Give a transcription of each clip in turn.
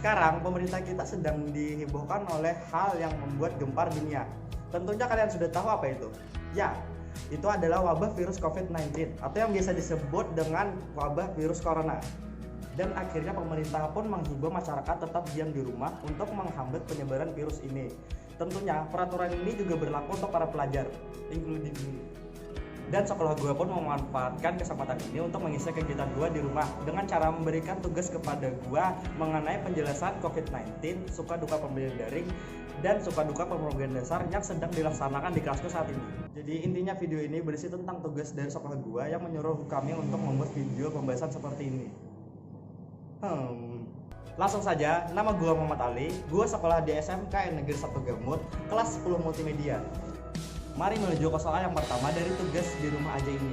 Sekarang pemerintah kita sedang dihebohkan oleh hal yang membuat gempar dunia. Tentunya kalian sudah tahu apa itu? Ya, itu adalah wabah virus COVID-19 atau yang biasa disebut dengan wabah virus corona. Dan akhirnya pemerintah pun menghimbau masyarakat tetap diam di rumah untuk menghambat penyebaran virus ini. Tentunya peraturan ini juga berlaku untuk para pelajar, including me. Dan sekolah gue pun memanfaatkan kesempatan ini untuk mengisi kegiatan gue di rumah dengan cara memberikan tugas kepada gue mengenai penjelasan COVID-19, suka duka pembelajaran daring, dan suka duka pembelajaran dasar yang sedang dilaksanakan di kelasku saat ini. Jadi intinya video ini berisi tentang tugas dari sekolah gue yang menyuruh kami untuk membuat video pembahasan seperti ini. Langsung saja, nama gue Muhammad Ali, gue sekolah di SMK Negeri 1 Gamut, kelas 10 Multimedia. Mari menuju ke soal yang pertama dari tugas di rumah aja ini.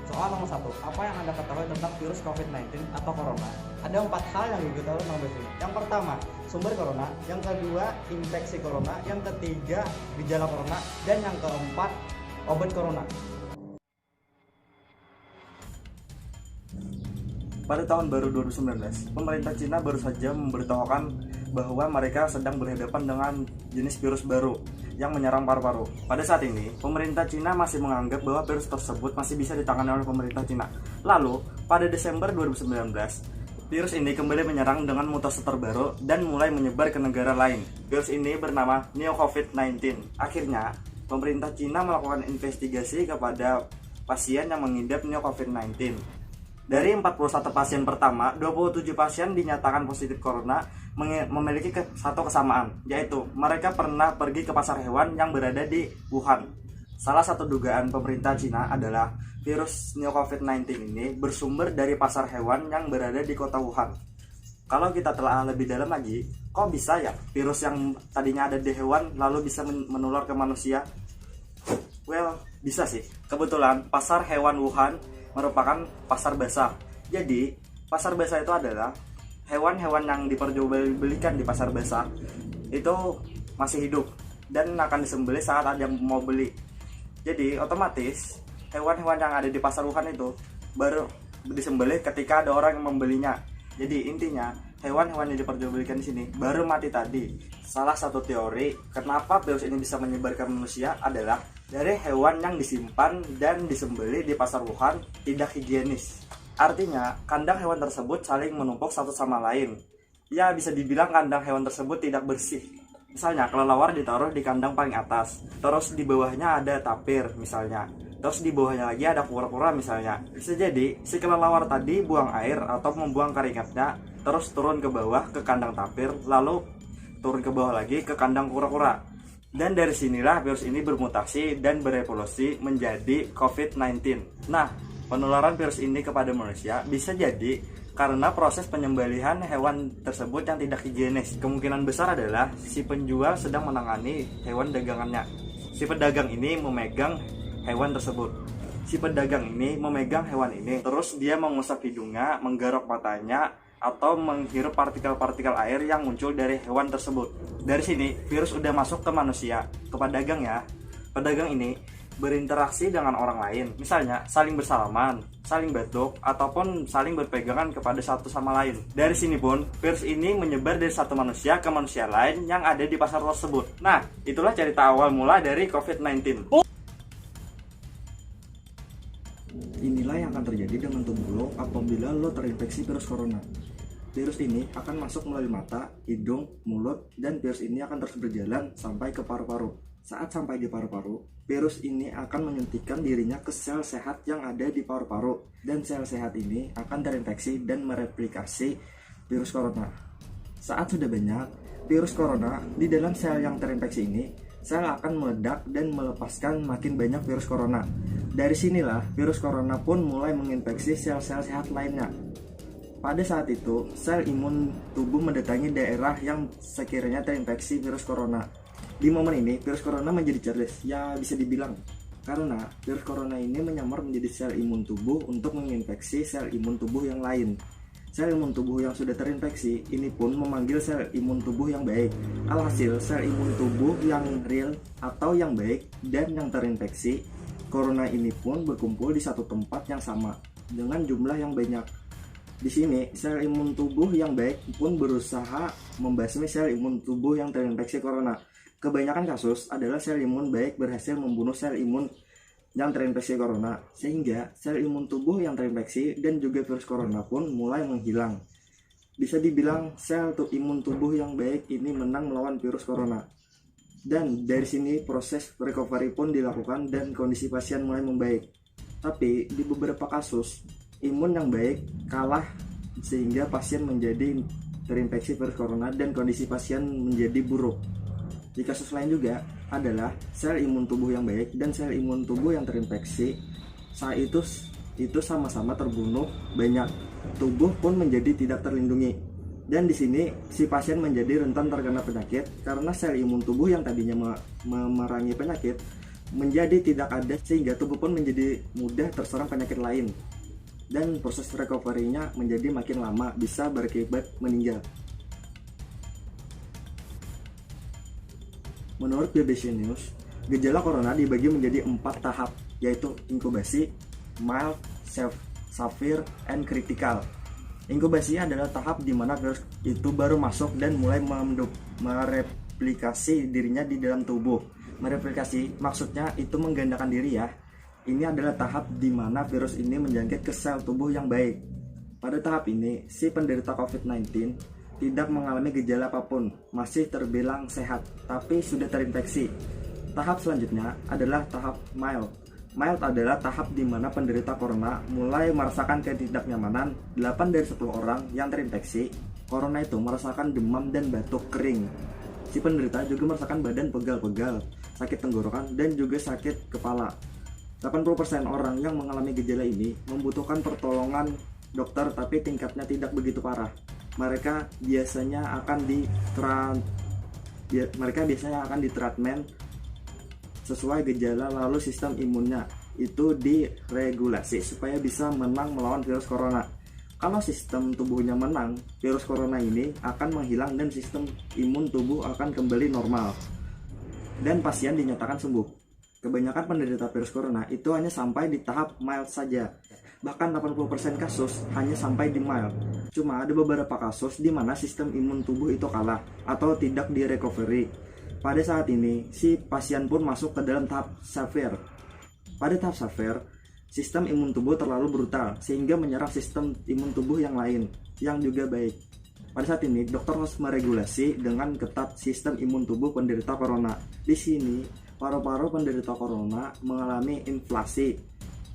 Soal nomor 1, apa yang Anda ketahui tentang virus COVID-19 atau corona? Ada 4 hal yang diketahui tentang virus ini. Yang pertama, sumber corona. Yang kedua, infeksi corona. Yang ketiga, gejala corona. Dan yang keempat, obat corona. Pada tahun baru 2019, pemerintah Cina baru saja memberitahukan bahwa mereka sedang berhadapan dengan jenis virus baru yang menyerang paru-paru. Pada saat ini, pemerintah Cina masih menganggap bahwa virus tersebut masih bisa ditangani oleh pemerintah Cina. Lalu, pada Desember 2019, virus ini kembali menyerang dengan mutasi terbaru dan mulai menyebar ke negara lain. Virus ini bernama Neo COVID-19. Akhirnya, pemerintah Cina melakukan investigasi kepada pasien yang mengidap Neo COVID-19. Dari 41 pasien pertama, 27 pasien dinyatakan positif corona memiliki satu kesamaan, yaitu mereka pernah pergi ke pasar hewan yang berada di Wuhan. Salah satu dugaan pemerintah Cina adalah virus Neo COVID-19 ini bersumber dari pasar hewan yang berada di kota Wuhan. Kalau kita telah lebih dalam lagi, kok bisa ya virus yang tadinya ada di hewan lalu bisa menular ke manusia? Well, bisa sih. Kebetulan pasar hewan Wuhan merupakan pasar basah. Jadi, pasar basah itu adalah hewan-hewan yang diperjualbelikan di pasar basah itu masih hidup dan akan disembelih saat ada yang mau beli. Jadi, otomatis hewan-hewan yang ada di pasar Wuhan itu baru disembelih ketika ada orang yang membelinya. Jadi, intinya hewan-hewan yang diperjualbelikan di sini baru mati tadi. Salah satu teori kenapa virus ini bisa menyebar ke manusia adalah dari hewan yang disimpan dan disembelih di pasar Wuhan tidak higienis. Artinya, kandang hewan tersebut saling menumpuk satu sama lain. Ya, bisa dibilang kandang hewan tersebut tidak bersih. Misalnya, kelelawar ditaruh di kandang paling atas, terus di bawahnya ada tapir misalnya. Terus di bawahnya lagi ada kura-kura misalnya. Bisa jadi si kelelawar tadi buang air atau membuang keringatnya, terus turun ke bawah ke kandang tapir, lalu turun ke bawah lagi ke kandang kura-kura. Dan dari sinilah virus ini bermutasi dan berevolusi menjadi COVID-19. Nah, penularan virus ini kepada manusia bisa jadi karena proses penyembelihan hewan tersebut yang tidak higienis. Kemungkinan besar adalah si penjual sedang menangani hewan dagangannya. Si pedagang ini memegang hewan tersebut. Si pedagang ini memegang hewan ini, terus dia mengusap hidungnya, menggaruk matanya, atau menghirup partikel-partikel air yang muncul dari hewan tersebut. Dari sini, virus udah masuk ke manusia, ke pedagang ya. Pedagang ini berinteraksi dengan orang lain, misalnya saling bersalaman, saling batuk, ataupun saling berpegangan kepada satu sama lain. Dari sini pun, virus ini menyebar dari satu manusia ke manusia lain yang ada di pasar tersebut. Nah, itulah cerita awal mula dari COVID-19. Inilah yang akan terjadi dengan tubuh lo apabila lo terinfeksi virus corona. Virus ini akan masuk melalui mata, hidung, mulut, dan virus ini akan terus berjalan sampai ke paru-paru. Saat sampai di paru-paru, virus ini akan menyuntikkan dirinya ke sel sehat yang ada di paru-paru, dan sel sehat ini akan terinfeksi dan mereplikasi virus corona. Saat sudah banyak virus corona di dalam sel yang terinfeksi ini, sel akan meledak dan melepaskan makin banyak virus corona. Dari sinilah virus corona pun mulai menginfeksi sel-sel sehat lainnya. Pada saat itu, sel imun tubuh mendatangi daerah yang sekiranya terinfeksi virus corona. Di momen ini, virus corona menjadi cerdas, ya bisa dibilang. Karena virus corona ini menyamar menjadi sel imun tubuh untuk menginfeksi sel imun tubuh yang lain. Sel imun tubuh yang sudah terinfeksi ini pun memanggil sel imun tubuh yang baik. Alhasil, sel imun tubuh yang real atau yang baik dan yang terinfeksi corona ini pun berkumpul di satu tempat yang sama dengan jumlah yang banyak. Di sini, sel imun tubuh yang baik pun berusaha membasmi sel imun tubuh yang terinfeksi corona. Kebanyakan kasus adalah sel imun baik berhasil membunuh sel imun yang terinfeksi corona, sehingga sel imun tubuh yang terinfeksi dan juga virus corona pun mulai menghilang. Bisa dibilang sel imun tubuh yang baik ini menang melawan virus corona. Dan dari sini proses recovery pun dilakukan dan kondisi pasien mulai membaik. Tapi di beberapa kasus, imun yang baik kalah sehingga pasien menjadi terinfeksi virus corona dan kondisi pasien menjadi buruk. Di kasus lain juga adalah sel imun tubuh yang baik dan sel imun tubuh yang terinfeksi saat itu sama-sama terbunuh banyak. Tubuh pun menjadi tidak terlindungi. Dan di sini si pasien menjadi rentan terkena penyakit karena sel imun tubuh yang tadinya memerangi penyakit menjadi tidak ada sehingga tubuh pun menjadi mudah terserang penyakit lain. Dan proses recovery-nya menjadi makin lama, bisa berakibat meninggal. Menurut BBC News, gejala corona dibagi menjadi 4 tahap, yaitu inkubasi, mild, severe, and critical. Inkubasi adalah tahap di mana virus itu baru masuk dan mulai mereplikasi dirinya di dalam tubuh. Mereplikasi maksudnya itu menggandakan diri ya. Ini adalah tahap di mana virus ini menjangkit ke sel tubuh yang baik. Pada tahap ini, si penderita COVID-19 tidak mengalami gejala apapun, masih terbilang sehat, tapi sudah terinfeksi. Tahap selanjutnya adalah tahap mild. Mild adalah tahap di mana penderita corona mulai merasakan ketidaknyamanan. 8 dari 10 orang yang terinfeksi corona itu merasakan demam dan batuk kering. Si penderita juga merasakan badan pegal-pegal, sakit tenggorokan, dan juga sakit kepala. 80% orang yang mengalami gejala ini membutuhkan pertolongan dokter, tapi tingkatnya tidak begitu parah. Mereka biasanya akan ditreatmen sesuai gejala, lalu sistem imunnya itu diregulasi supaya bisa menang melawan virus corona. Kalau sistem tubuhnya menang, virus corona ini akan menghilang dan sistem imun tubuh akan kembali normal dan pasien dinyatakan sembuh. Kebanyakan penderita virus corona itu hanya sampai di tahap mild saja. Bahkan 80% kasus hanya sampai di mild. Cuma ada beberapa kasus di mana sistem imun tubuh itu kalah atau tidak di recovery. Pada saat ini, si pasien pun masuk ke dalam tahap severe. Pada tahap severe, sistem imun tubuh terlalu brutal sehingga menyerang sistem imun tubuh yang lain yang juga baik. Pada saat ini, dokter harus meregulasi dengan ketat sistem imun tubuh penderita corona. Di sini, paru-paru penderita corona mengalami inflasi,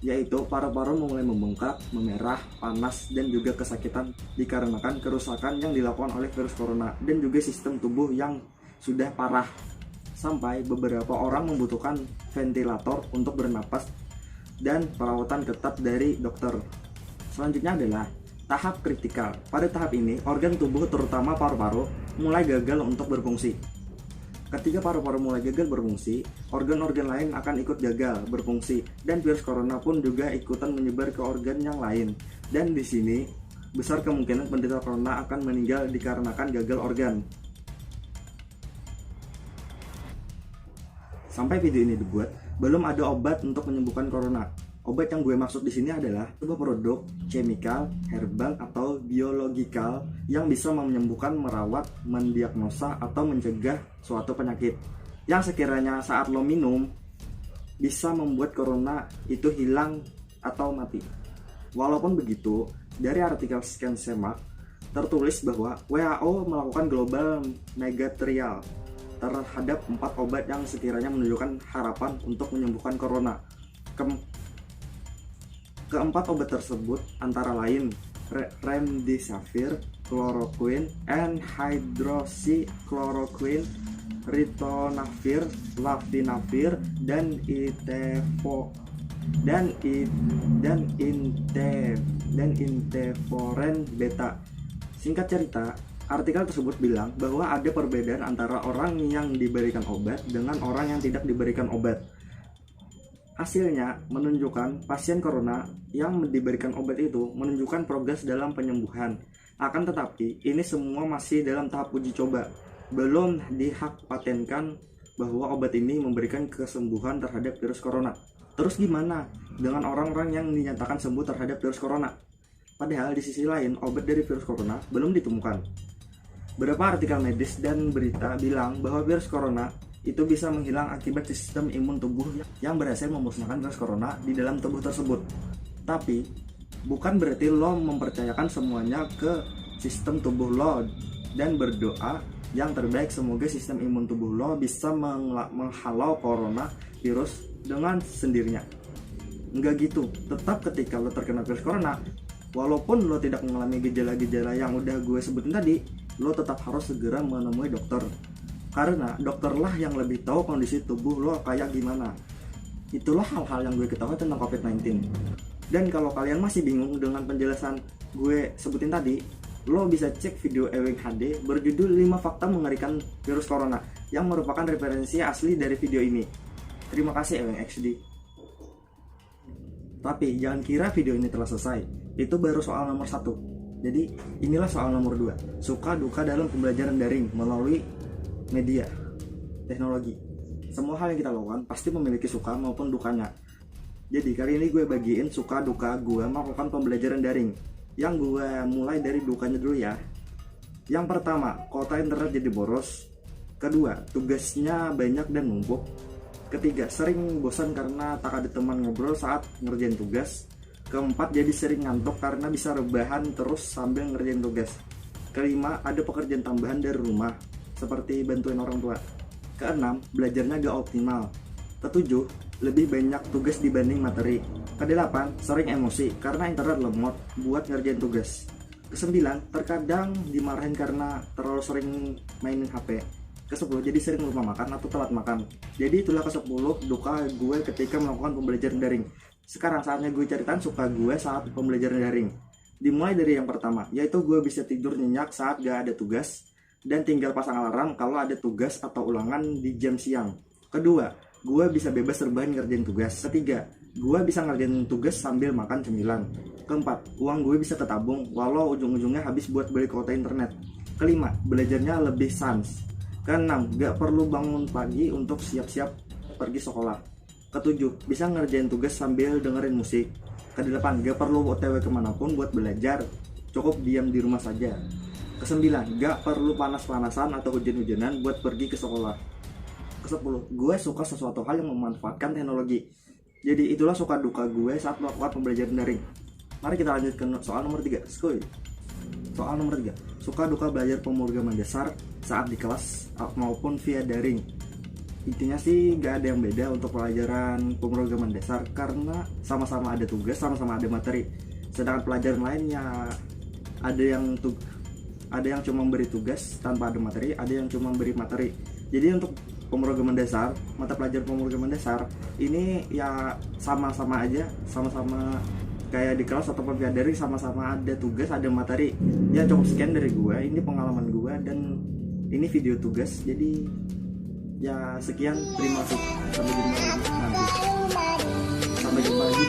yaitu paru-paru mulai membengkak, memerah, panas, dan juga kesakitan dikarenakan kerusakan yang dilakukan oleh virus corona dan juga sistem tubuh yang sudah parah. Sampai beberapa orang membutuhkan ventilator untuk bernapas dan perawatan ketat dari dokter. Selanjutnya adalah tahap kritikal. Pada tahap ini, organ tubuh terutama paru-paru mulai gagal untuk berfungsi. Ketika paru-paru mulai gagal berfungsi, organ-organ lain akan ikut gagal berfungsi dan virus corona pun juga ikutan menyebar ke organ yang lain. Dan di sini besar kemungkinan penderita corona akan meninggal dikarenakan gagal organ. Sampai video ini dibuat, belum ada obat untuk menyembuhkan corona. Obat yang gue maksud di sini adalah sebuah produk chemical, herbal, atau biologikal yang bisa menyembuhkan, merawat, mendiagnosa, atau mencegah suatu penyakit yang sekiranya saat lo minum bisa membuat corona itu hilang atau mati. Walaupun begitu, dari artikel ScanSemak tertulis bahwa WHO melakukan global mega trial terhadap 4 obat yang sekiranya menunjukkan harapan untuk menyembuhkan corona. Keempat obat tersebut antara lain remdesivir, chloroquine, hydroxychloroquine, ritonavir, lavinavir, dan interferon beta. Singkat cerita, artikel tersebut bilang bahwa ada perbedaan antara orang yang diberikan obat dengan orang yang tidak diberikan obat. Hasilnya menunjukkan pasien corona yang diberikan obat itu menunjukkan progres dalam penyembuhan. Akan tetapi, ini semua masih dalam tahap uji coba. Belum dihak patenkan bahwa obat ini memberikan kesembuhan terhadap virus corona. Terus gimana dengan orang-orang yang dinyatakan sembuh terhadap virus corona? Padahal di sisi lain, obat dari virus corona belum ditemukan. Beberapa artikel medis dan berita bilang bahwa virus corona itu bisa menghilang akibat sistem imun tubuh yang berhasil memusnahkan virus corona di dalam tubuh tersebut. Tapi, bukan berarti lo mempercayakan semuanya ke sistem tubuh lo dan berdoa yang terbaik semoga sistem imun tubuh lo bisa menghalau corona virus dengan sendirinya. Enggak gitu, tetap ketika lo terkena virus corona, walaupun lo tidak mengalami gejala-gejala yang udah gue sebutin tadi, lo tetap harus segera menemui dokter. Karena dokterlah yang lebih tahu kondisi tubuh lo kayak gimana. Itulah hal-hal yang gue ketahui tentang COVID-19. Dan kalau kalian masih bingung dengan penjelasan gue sebutin tadi, lo bisa cek video Ewing HD berjudul 5 fakta mengerikan virus corona yang merupakan referensi asli dari video ini. Terima kasih Ewing XD. Tapi jangan kira video ini telah selesai. Itu baru soal nomor 1. Jadi inilah soal nomor 2. Suka duka dalam pembelajaran daring melalui media, teknologi. Semua hal yang kita lakukan pasti memiliki suka maupun dukanya. Jadi kali ini gue bagiin suka duka gue melakukan pembelajaran daring. Yang gue mulai dari dukanya dulu ya. Yang pertama, kuota internet jadi boros. Kedua, tugasnya banyak dan numpuk. Ketiga, sering bosan karena tak ada teman ngobrol saat ngerjain tugas. Keempat, jadi sering ngantuk karena bisa rebahan terus sambil ngerjain tugas. Kelima, ada pekerjaan tambahan dari rumah seperti bantuin orang tua. Keenam, belajarnya gak optimal. Ketujuh, lebih banyak tugas dibanding materi. Kedelapan, sering emosi karena internet lemot buat ngerjain tugas. Kesembilan, terkadang dimarahin karena terlalu sering mainin HP. Ke-10, jadi sering lupa makan atau telat makan. Jadi itulah ke-10 duka gue ketika melakukan pembelajaran daring. Sekarang saatnya gue ceritain suka gue saat pembelajaran daring. Dimulai dari yang pertama, yaitu gue bisa tidur nyenyak saat gak ada tugas dan tinggal pasang alarm kalau ada tugas atau ulangan di jam siang. Kedua, gue bisa bebas rebahan ngerjain tugas. Ketiga, gue bisa ngerjain tugas sambil makan cemilan. Keempat, uang gue bisa tertabung walau ujung-ujungnya habis buat beli kuota internet. Kelima, belajarnya lebih sans. Keenam, gak perlu bangun pagi untuk siap-siap pergi sekolah. Ketujuh, bisa ngerjain tugas sambil dengerin musik. Kedelapan, gak perlu OTW kemanapun buat belajar, cukup diam di rumah saja. Kesembilan, gak perlu panas-panasan atau hujan-hujanan buat pergi ke sekolah. Kesepuluh, gue suka sesuatu hal yang memanfaatkan teknologi. Jadi itulah suka duka gue saat melakukan pembelajaran daring. Mari kita lanjut ke soal nomor 3. Skuy. Soal nomor 3, suka duka belajar pemrograman dasar saat di kelas maupun via daring. Intinya sih gak ada yang beda untuk pelajaran pemrograman dasar karena sama-sama ada tugas, sama-sama ada materi. Sedangkan pelajaran lainnya ada yang cuma beri tugas tanpa ada materi, ada yang cuma beri materi. Jadi untuk pemrograman dasar, mata pelajaran pemrograman dasar ini ya sama-sama aja, sama-sama kayak di kelas ataupun via daring, sama-sama ada tugas, ada materi. Ya cukup sekian dari gue, ini pengalaman gue dan ini video tugas. Jadi ya sekian, terima kasih. Sampai jumpa lagi nanti. Sampai jumpa lagi